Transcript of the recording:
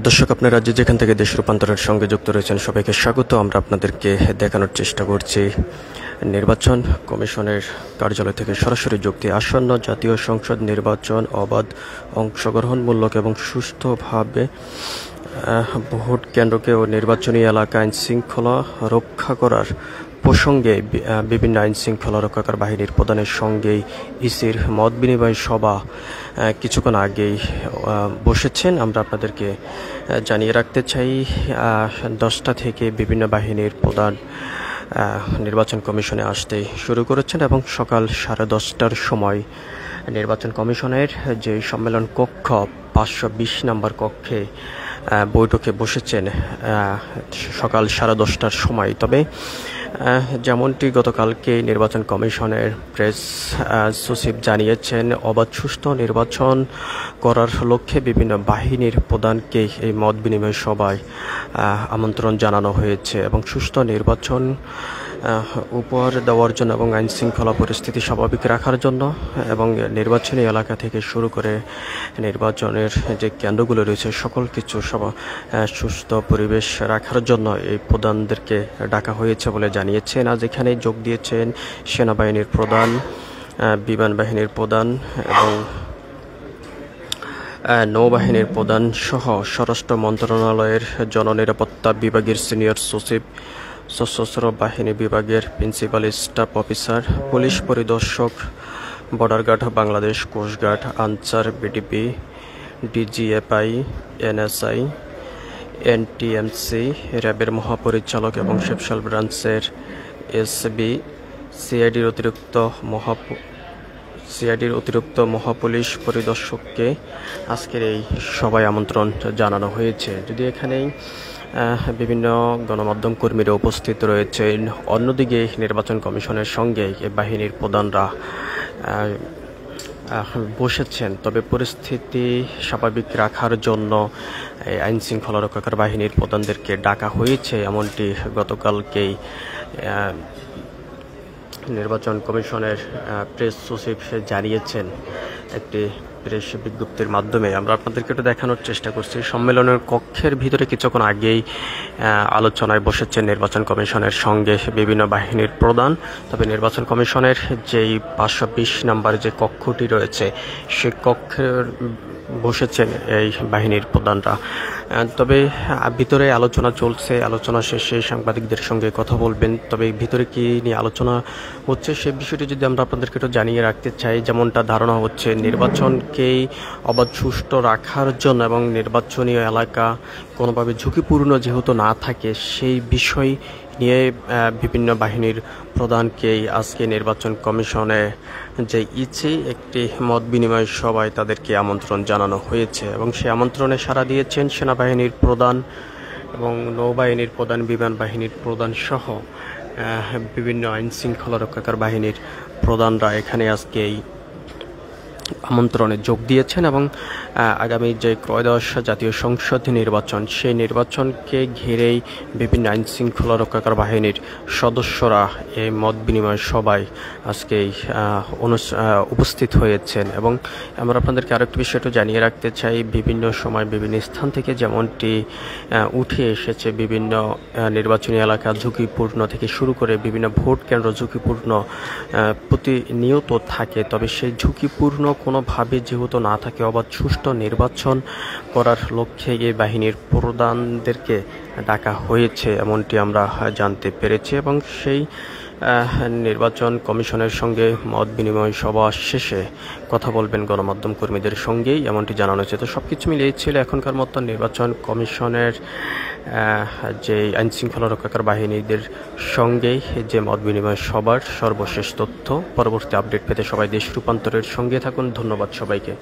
দর্শক, আপনারা যেখান থেকে দেশ রূপান্তরের সঙ্গে যুক্ত রয়েছেন সবাইকে স্বাগত। আমরা আপনাদেরকে দেখানোর চেষ্টা করছি নির্বাচন কমিশনের কার্যালয় থেকে সরাসরি যুক্তি। আসন্ন জাতীয় সংসদ নির্বাচন অবাধ, অংশগ্রহণমূলক এবং সুষ্ঠুভাবে ভোট কেন্দ্রকে ও নির্বাচনী এলাকা আইন শৃঙ্খলা রক্ষা করার প্রসঙ্গে বিভিন্ন আইন শৃঙ্খলা রক্ষাকারী বাহিনীর প্রধানের সঙ্গেই ইসির মত বিনিময় সভা কিছুক্ষণ আগেই বসেছেন। আমরা আপনাদেরকে জানিয়ে রাখতে চাই 10টা থেকে বিভিন্ন বাহিনীর প্রধান নির্বাচন কমিশনে আসতে শুরু করেছেন এবং সকাল 10:30টার সময় নির্বাচন কমিশনের যে সম্মেলন কক্ষ 520 নম্বর কক্ষে বৈঠকে বসেছেন সকাল 10:30টার সময়। তবে যেমনটি গতকালকে নির্বাচন কমিশনের প্রেস সচিব জানিয়েছেন, অবাধ সুষ্ঠু নির্বাচন করার লক্ষ্যে বিভিন্ন বাহিনীর প্রধানকে এই মত বিনিময় সভায় আমন্ত্রণ জানানো হয়েছে এবং সুষ্ঠু নির্বাচন উপহার দেওয়ার জন্য এবং আইন শৃঙ্খলা পরিস্থিতি স্বাভাবিক রাখার জন্য এবং নির্বাচনী এলাকা থেকে শুরু করে নির্বাচনের যে কেন্দ্রগুলো রয়েছে সকল কিছু সুস্থ পরিবেশ রাখার জন্য এই প্রধানদেরকে ডাকা হয়েছে বলে জানিয়েছেন। আজ এখানে যোগ দিয়েছেন সেনাবাহিনীর প্রধান, বিমান বাহিনীর প্রধান এবং নৌবাহিনীর প্রধান সহ স্বরাষ্ট্র মন্ত্রণালয়ের জননিরাপত্তা বিভাগের সিনিয়র সচিব, সশস্ত্র বাহিনী বিভাগের প্রিন্সিপাল স্টাফ অফিসার, পুলিশ পরিদর্শক, border guard Bangladesh, coast guard, Ansar, BDP, DGFI, NSI, NTMC, র্যাবের মহাপরিচালক এবং স্পেশাল ব্রাঞ্চের এসবি, সিআইডির অতিরিক্ত মহাপুলিশ পরিদর্শককে আজকের এই সভায় আমন্ত্রণ জানানো হয়েছে। যদি এখানেই বিভিন্ন গণমাধ্যম কর্মীরা উপস্থিত রয়েছেন, অন্যদিকে নির্বাচন কমিশনের সঙ্গে বাহিনীর প্রধানরা বসেছেন। তবে পরিস্থিতি স্বাভাবিক রাখার জন্য আইন শৃঙ্খলা রক্ষাকারী বাহিনীর প্রধানদেরকে ডাকা হয়েছে, এমনটি গতকালকেই নির্বাচন কমিশনের প্রেস সচিব জানিয়েছেন একটি প্রেস বিজ্ঞপ্তির মাধ্যমে। আমরা আপনাদেরকে একটু দেখানোর চেষ্টা করছি। সম্মেলনের কক্ষের ভিতরে কিছুক্ষণ আগেই আলোচনায় বসেছেন নির্বাচন কমিশনের সঙ্গে বিভিন্ন বাহিনীর প্রধান। তবে নির্বাচন কমিশনের যেই 520 নম্বর যে কক্ষটি রয়েছে সেই কক্ষের বসেছেন এই বাহিনীর প্রধানরা। তবে ভিতরে আলোচনা চলছে, আলোচনা শেষে সাংবাদিকদের সঙ্গে কথা বলবেন। তবে ভিতরে কি নিয়ে আলোচনা হচ্ছে সে বিষয়টি যদি আমরা আপনাদেরকে একটু জানিয়ে রাখতে চাই। যেমনটা ধারণা হচ্ছে, নির্বাচনকেই অবাধ সুষ্ঠু রাখার জন্য এবং নির্বাচনী এলাকা কোনোভাবে ঝুঁকিপূর্ণ যেহেতু না থাকে সেই বিষয় নিয়ে বিভিন্ন বাহিনীর প্রধানকেই আজকে নির্বাচন কমিশনে যে একটি মত বিনিময় সভায় তাদেরকে আমন্ত্রণ জানানো হয়েছে এবং সেই আমন্ত্রণে সাড়া দিয়েছেন সেনাবাহিনীর প্রধান এবং নৌবাহিনীর প্রধান, বিমান বাহিনীর প্রধান সহ বিভিন্ন আইন শৃঙ্খলা রক্ষাকারী বাহিনীর প্রধানরা এখানে আজকে এই আমন্ত্রণে যোগ দিয়েছেন এবং আগামী যে ত্রয়োদশ জাতীয় সংসদ নির্বাচন সেই নির্বাচনকে ঘিরেই বিভিন্ন আইন শৃঙ্খলা রক্ষাকারী বাহিনীর সদস্যরা এই মত বিনিময় সভায় আজকে উপস্থিত হয়েছেন। এবং আমরা আপনাদেরকে আরেকটি বিষয় একটু জানিয়ে রাখতে চাই, বিভিন্ন সময় বিভিন্ন স্থান থেকে যেমনটি উঠে এসেছে বিভিন্ন নির্বাচনী এলাকা ঝুঁকিপূর্ণ থেকে শুরু করে বিভিন্ন ভোট কেন্দ্র ঝুঁকিপূর্ণ প্রতিনিয়ত থাকে। তবে সেই ঝুঁকিপূর্ণ কোনোভাবে যেহেতু না থাকে, অবাধ সুষ্ঠু নির্বাচন করার লক্ষ্যে এই বাহিনীর প্রধানদেরকে ডাকা হয়েছে এমনটি আমরা জানতে পেরেছি এবং সেই নির্বাচন কমিশনের সঙ্গে মত বিনিময় সভা শেষে কথা বলবেন গণমাধ্যম কর্মীদের সঙ্গেই এমনটি জানানো হয়েছে। তো সব কিছু মিলিয়ে ছিল এখনকার মতো নির্বাচন কমিশনের যে আইন শৃঙ্খলা রক্ষাকারী বাহিনীদের সঙ্গেই যে মত বিনিময় সভার সর্বশেষ তথ্য। পরবর্তী আপডেট পেতে সবাই দেশ রূপান্তরের সঙ্গে থাকুন। ধন্যবাদ সবাইকে।